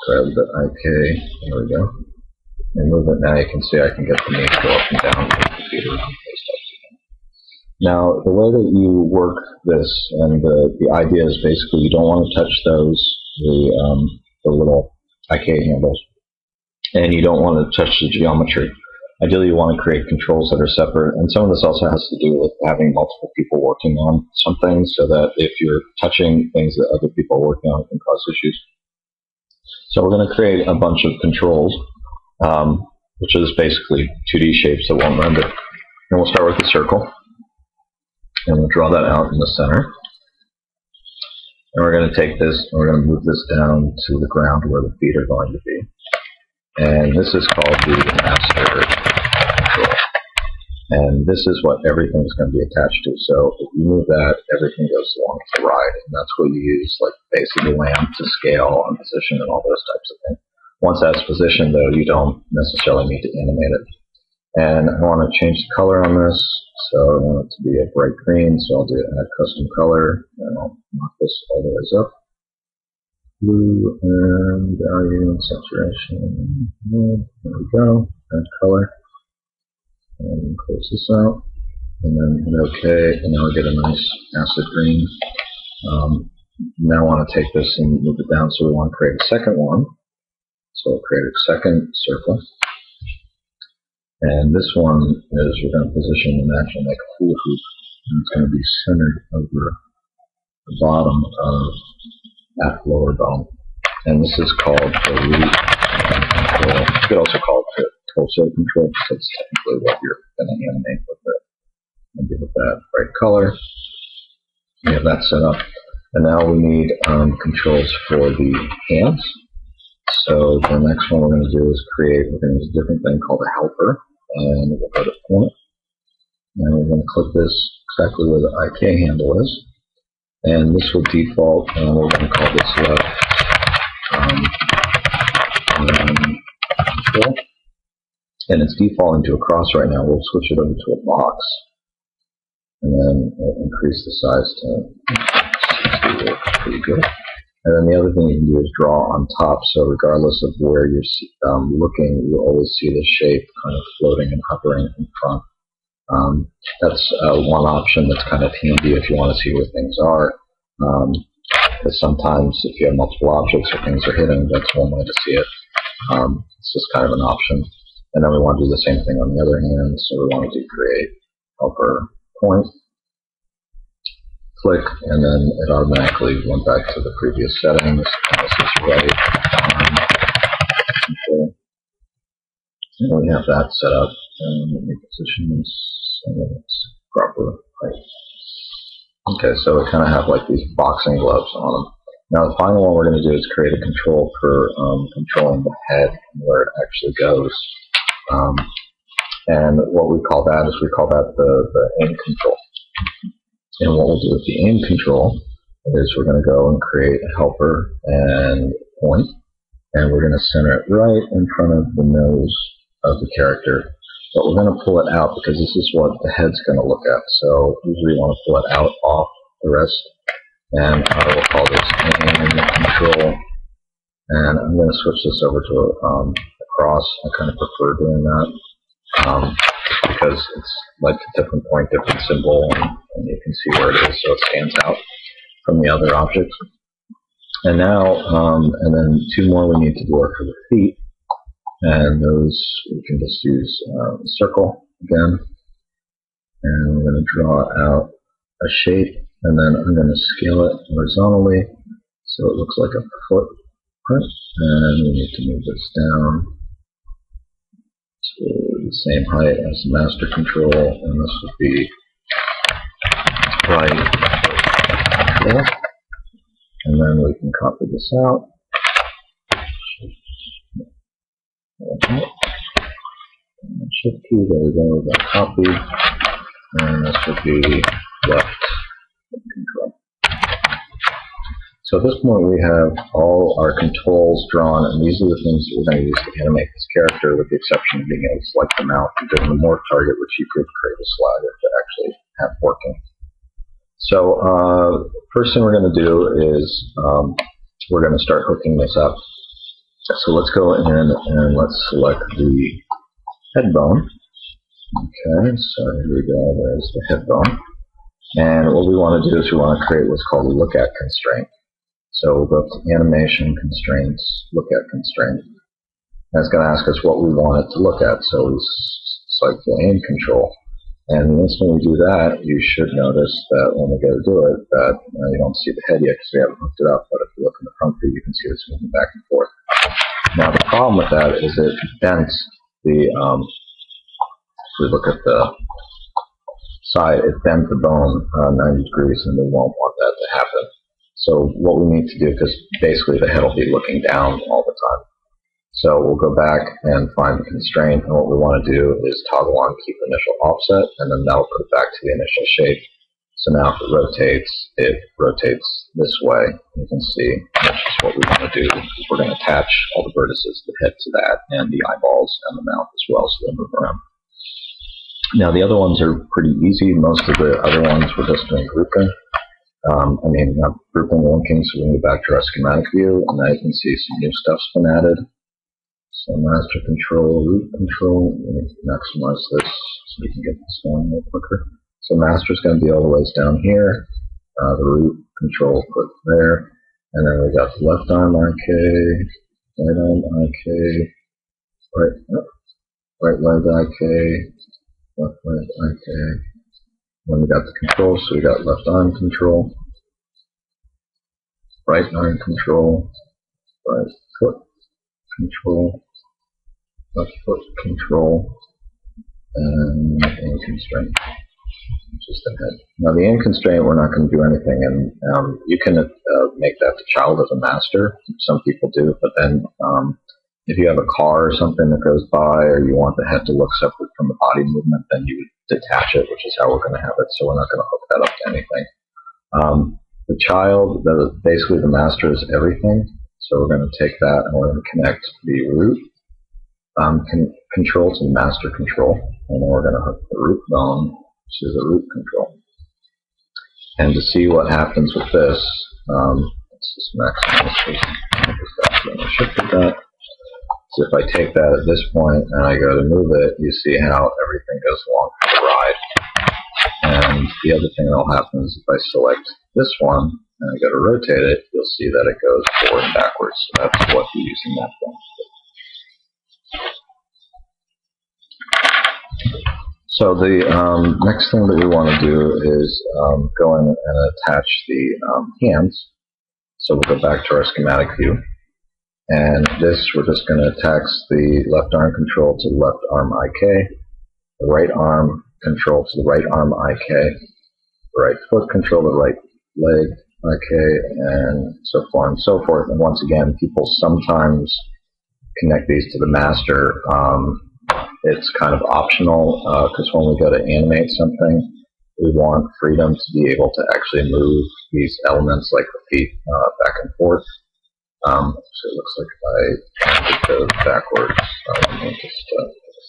Grab the IK. There we go. And move it. Now you can see I can get the name go up and down with the computer. Now, the way that you work this, and the idea is basically you don't want to touch the little IK handles, and you don't want to touch the geometry. Ideally, you want to create controls that are separate, and some of this also has to do with having multiple people working on something, so that if you're touching things that other people are working on, it can cause issues. So we're going to create a bunch of controls, which is basically 2D shapes that won't render. And we'll start with the circle, and we'll draw that out in the center. And we're going to take this, and we're going to move this down to the ground where the feet are going to be. And this is called the master control. And this is what everything is going to be attached to. So if you move that, everything goes along the ride. And that's what you use, like base of the lamp to scale and position and all those types of things. Once that's positioned, though, you don't necessarily need to animate it. And I want to change the color on this. So I want it to be a bright green. So I'll do add custom color. And I'll knock this all the way up. Blue and value and saturation. There we go. Add color. And close this out. And then hit OK. And now we get a nice acid green. Now I want to take this and move it down. So we want to create a second one. So we'll create a second circle. And this one is we're going to position the action like a hula hoop. And it's going to be centered over the bottom of that lower bone. And this is called the root control. You could also call it the torso control, because that's technically what you're going to animate with it. And give it that bright color. We have that set up. And now we need controls for the hands. So the next one we're going to do is we're going to use a different thing called a helper. And we'll go to point. And we're going to click this exactly where the IK handle is. And this will default, and we're going to call this left control. And it's defaulting to a cross right now. We'll switch it over to a box. And then we'll increase the size to 60. Pretty good. And then the other thing you can do is draw on top, so regardless of where you're looking, you'll always see the shape kind of floating and hovering in front. That's one option that's kind of handy if you want to see where things are. Because sometimes if you have multiple objects or things are hidden, that's one way to see it. It's just kind of an option. And then we want to do the same thing on the other hand, so we want to do create helper point. Click, and then it automatically went back to the previous settings. This is right control. And we have that set up, and let me position this in its proper height. Okay, so we kind of have like these boxing gloves on them. Now the final one we're going to do is create a control for controlling the head and where it actually goes. And what we call that is the aim control. And what we'll do with the aim control is we're going to go and create a helper and point, and we're going to center it right in front of the nose of the character. But we're going to pull it out because this is what the head's going to look at. So usually you want to pull it out off the rest. And I will call this aim control. And I'm going to switch this over to a cross. I kind of prefer doing that. Because it's like a different point, different symbol, and you can see where it is, so it stands out from the other objects. And now, and then two more we need to do are for the feet, and those we can just use circle again, and we're going to draw out a shape, and then I'm going to scale it horizontally so it looks like a footprint, and we need to move this down to the same height as the master control, and this would be right there. And then we can copy this out. Shift key, there we go, we've got copy, and this would be left control. So at this point we have all our controls drawn, and these are the things that we're going to use to animate this character, with the exception of being able to select the mouth and give them the morph target, which you could create a slider to actually have working. So first thing we're going to do is we're going to start hooking this up. So let's go in and let's select the head bone. Okay, so here we go, there's the head bone. And what we want to do is we want to create what's called a look at constraint. So we'll go to animation, constraints, look at constraint. And it's going to ask us what we want it to look at. So we select the aim control. And the instant we do that, you should notice that when we go to do it, that you don't see the head yet because we haven't hooked it up. But if you look in the front view, you can see it's moving back and forth. Now the problem with that is it bends the, if we look at the side, it bends the bone 90 degrees, and we won't want that to happen. So what we need to do, because basically the head will be looking down all the time. So we'll go back and find the constraint, and what we want to do is toggle on keep initial offset, and then that'll put it back to the initial shape. So now if it rotates this way. You can see that's just what we want to do, because we're going to attach all the vertices of the head to that, and the eyeballs and the mouth as well, so they move around. Now the other ones are pretty easy. Most of the other ones we're just doing grouping. Not grouping, linking, so we can go back to our schematic view, and now you can see some new stuff's been added. So master control, root control, let me maximize this so we can get this going a little quicker. So master is going to be all the ways down here, the root control put there, and then we got the left arm IK, right arm IK, right leg IK, left leg IK. Then we got the control, so we got left arm control, right arm control, right foot control, left foot control, and aim constraint, which is the head. Now the aim constraint, we're not going to do anything, and you can make that the child of the master. Some people do, but then if you have a car or something that goes by, or you want the head to look separate from the body movement, then you would detach it, which is how we're going to have it. So we're not going to hook that up to anything. The child, basically the master is everything. So we're going to take that and we're going to connect the root control to master control, and then we're going to hook the root bone to the root control. And to see what happens with this, let's just maximize this. Shift that. So if I take that at this point and I go to move it, you see how everything goes along for the ride. And the other thing that will happen is if I select this one and I go to rotate it, you'll see that it goes forward and backwards. So that's what we're using that for. So the next thing that we want to do is go in and attach the hands. So we'll go back to our schematic view. And this, we're just going to attach the left arm control to the left arm IK, the right arm control to the right arm IK, the right foot control to the right leg IK, and so far and so forth. And once again, people sometimes connect these to the master. It's kind of optional, because when we go to animate something, we want freedom to be able to actually move these elements like the feet back and forth. So it looks like if I did those backwards, let me just fix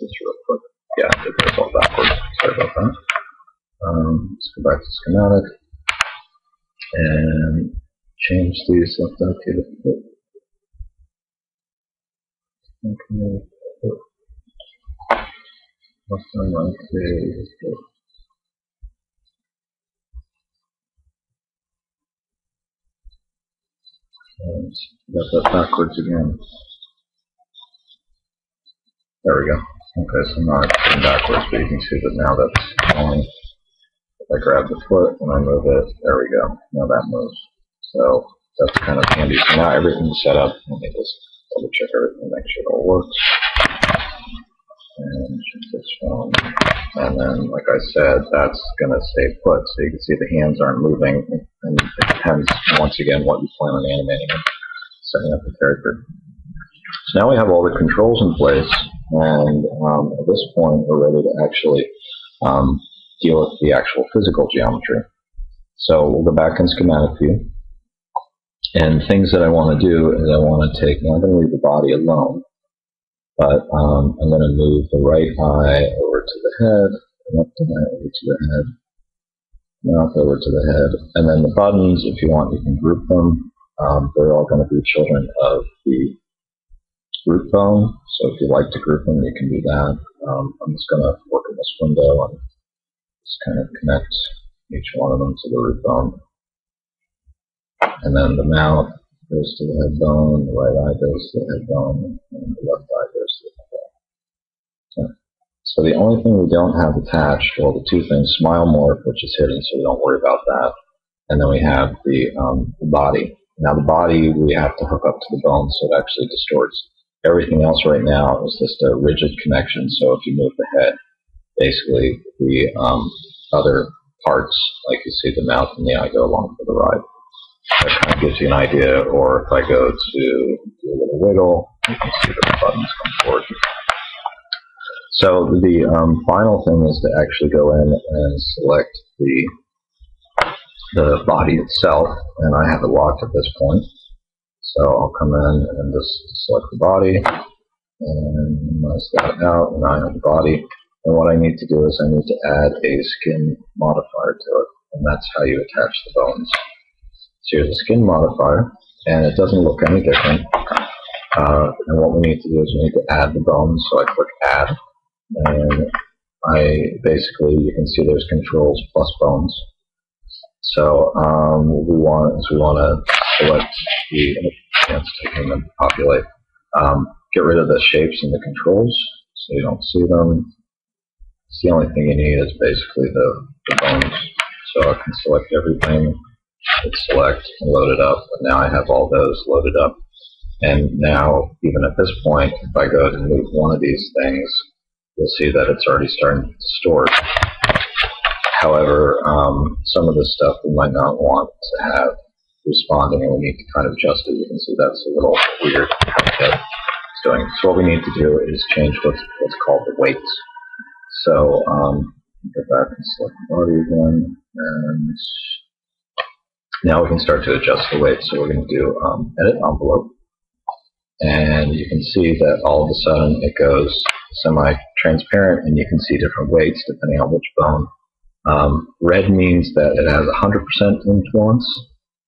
this real quick. Yeah, I did those all backwards. Sorry about that. Let's go back to schematic and change these left IK to foot. Okay, foot. Left arm IK to foot. And got that backwards again. There we go. Okay, so now it's going backwards, but you can see that now that's only, if I grab the foot and I move it, there we go. Now that moves. So that's kind of handy. So now everything's set up. Let me just double check everything, make sure it all works. And check this one. And then, like I said, that's going to stay put. So you can see the hands aren't moving. And it depends, once again, what you plan on animating and setting up the character. So now we have all the controls in place. And at this point, we're ready to actually deal with the actual physical geometry. So we'll go back in schematic view. And things that I want to do is I want to take, now I'm going to leave the body alone. But I'm going to move the right eye over to the head, left eye over to the head, mouth over to the head, and then the buttons, if you want, you can group them. They're all going to be children of the root bone. So if you like to group them, you can do that. I'm just going to work in this window and just kind of connect each one of them to the root bone. And then the mouth goes to the head bone, the right eye goes to the head bone, and the left eye goes to the head bone. So the only thing we don't have attached, well, the two things, smile morph, which is hidden, so we don't worry about that. And then we have the body. Now the body we have to hook up to the bone so it actually distorts. Everything else right now is just a rigid connection. So if you move the head, basically the other parts, like you see the mouth and the eye, go along for the ride. That kind of gives you an idea. Or if I go to do a little wiggle, you can see the buttons come forward. So the final thing is to actually go in and select the body itself, and I have it locked at this point. So I'll come in and just select the body and minimize that out, and I have the body. And what I need to do is I need to add a skin modifier to it, and that's how you attach the bones. So here's a skin modifier, and it doesn't look any different. And what we need to do is we need to add the bones. So I click Add, and basically you can see there's controls plus bones. So what we want is we want to select it's taking them to populate. Get rid of the shapes and the controls so you don't see them. It's the only thing you need is basically the bones. So I can select everything, hit select, and load it up. And now I have all those loaded up. And now, even at this point, if I go to move one of these things, you'll see that it's already starting to distort. However, some of this stuff we might not want to have responding, and we need to kind of adjust it. You can see that's a little weird how it's doing. So what we need to do is change what's called the weights. So go back and select the body again, and now we can start to adjust the weight. So we're going to do edit envelope, and you can see that all of a sudden it goes semi-transparent, and you can see different weights depending on which bone. Red means that it has 100% influence,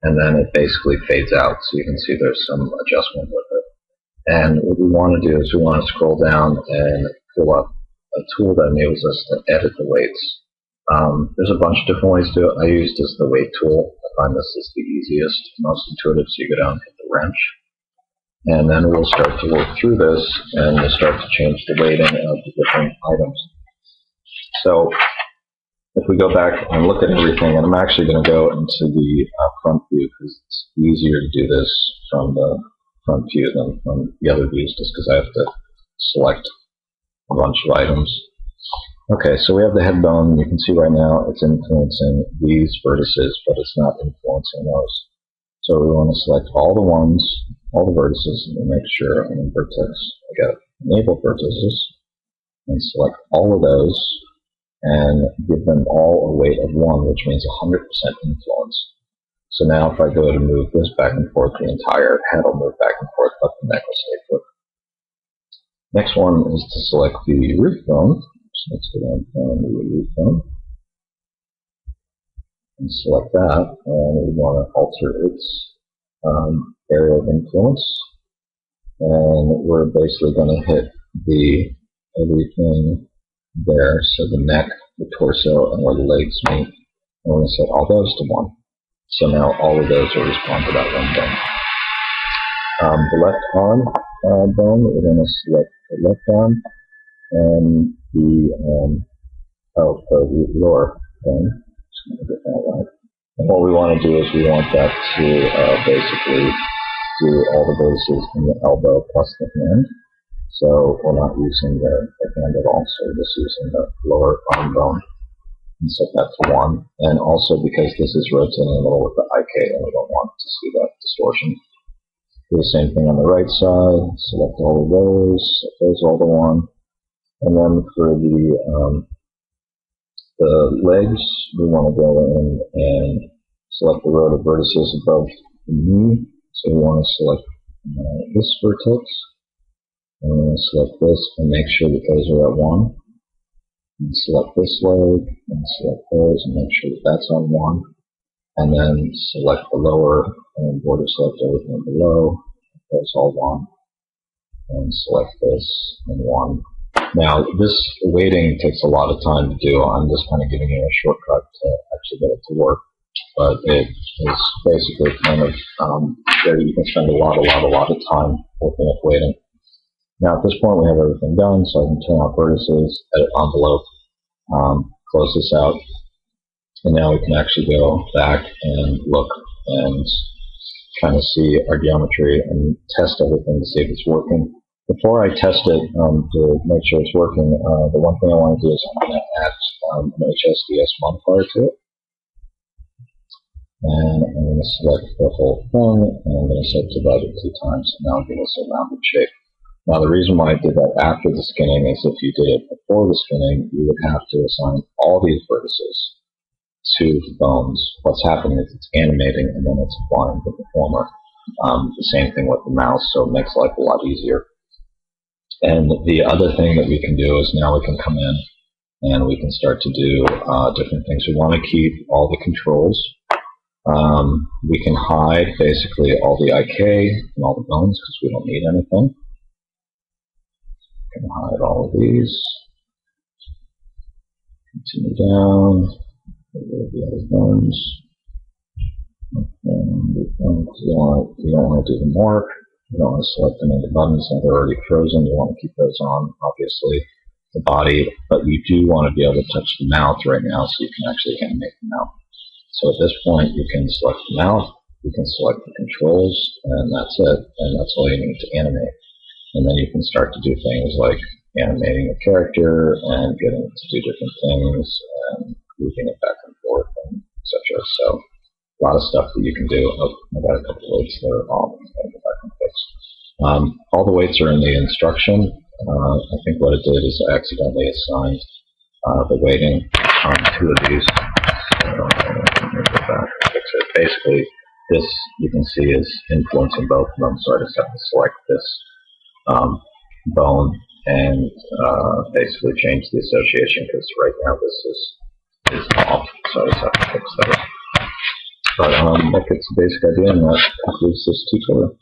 and then it basically fades out, so you can see there's some adjustment with it. And what we want to do is we want to scroll down and pull up a tool that enables us to edit the weights. There's a bunch of different ways to do it. I use just the weight tool. I find this is the easiest, most intuitive, so you go down and hit the wrench. And then we'll start to work through this, and we'll start to change the weighting of the different items. So if we go back and look at everything, and I'm actually going to go into the front view because it's easier to do this from the front view than from the other views, just because I have to select a bunch of items. Okay, so we have the head bone. You can see right now it's influencing these vertices, but it's not influencing those. So we want to select all the ones, all the vertices, and make sure on the vertex I got enable vertices, and select all of those, and give them all a weight of 1, which means 100% influence. So now if I go to move this back and forth, the entire head will move back and forth, but the neck will stay put. Next one is to select the root bone. So let's go down and do the root bone. And select that, and we want to alter its area of influence. And we're basically going to hit everything there, so the neck, the torso, and where the legs meet. And we're going to set all those to 1. So now all of those will respond to that one bone. The left arm bone, we're going to select the left arm, and the lower bone. Just going to get that right. And what we want to do is we want that to basically do all the bases in the elbow plus the hand. So we're not using the hand at all, so we're just using the lower arm bone, and set that to 1. And also because this is rotating a little with the IK, and we don't want to see that distortion. Do the same thing on the right side, select all of those, set those all to 1. And then for the legs, we want to go in and select the row of vertices above the knee. So we want to select this vertex. And we're going to select this and make sure that those are at 1. And select this leg and select those and make sure that that's on 1. And then select the lower and border select everything below. That's all 1. and select this in one. Now, this weighting takes a lot of time to do. I'm just kind of giving you a shortcut to actually get it to work. But it is basically kind of, you can spend a lot of time working with weighting. Now, at this point, we have everything done, so I can turn off vertices, edit envelope, close this out. And now we can actually go back and look and kind of see our geometry and test everything to see if it's working. Before I test it to make sure it's working, the one thing I want to do is I'm going to add an HSDS modifier to it. And I'm going to select the whole thing, and I'm going to subdivide it 2 times, and now give us a rounded shape. Now, the reason why I did that after the skinning is if you did it before the skinning, you would have to assign all these vertices to the bones. What's happening is it's animating, and then it's applying the deformer. The same thing with the mouse, so it makes life a lot easier. And the other thing that we can do is now we can come in and we can start to do different things. We want to keep all the controls. We can hide basically all the IK and all the bones because we don't need anything. We can hide all of these. Continue down. Get rid of the other ones. You don't want to do the morph. You don't want to select them into buttons that are already frozen. You want to keep those on, obviously, the body, but you do want to be able to touch the mouth right now so you can actually animate the mouth. So at this point, you can select the mouth, you can select the controls, and that's it. And that's all you need to animate. And then you can start to do things like animating a character and getting it to do different things and moving it back and forth, and etc. So a lot of stuff that you can do. Oh, I got a couple of weights there. I'll go back and fix. All the weights are in the instruction. I think what it did is I accidentally assigned the weighting on 2 of these. Basically, this you can see is influencing both of them, so I just have to select this bone and basically change the association because right now this is off, so I just have to fix that. But that gets the basic idea, and that concludes this tutorial.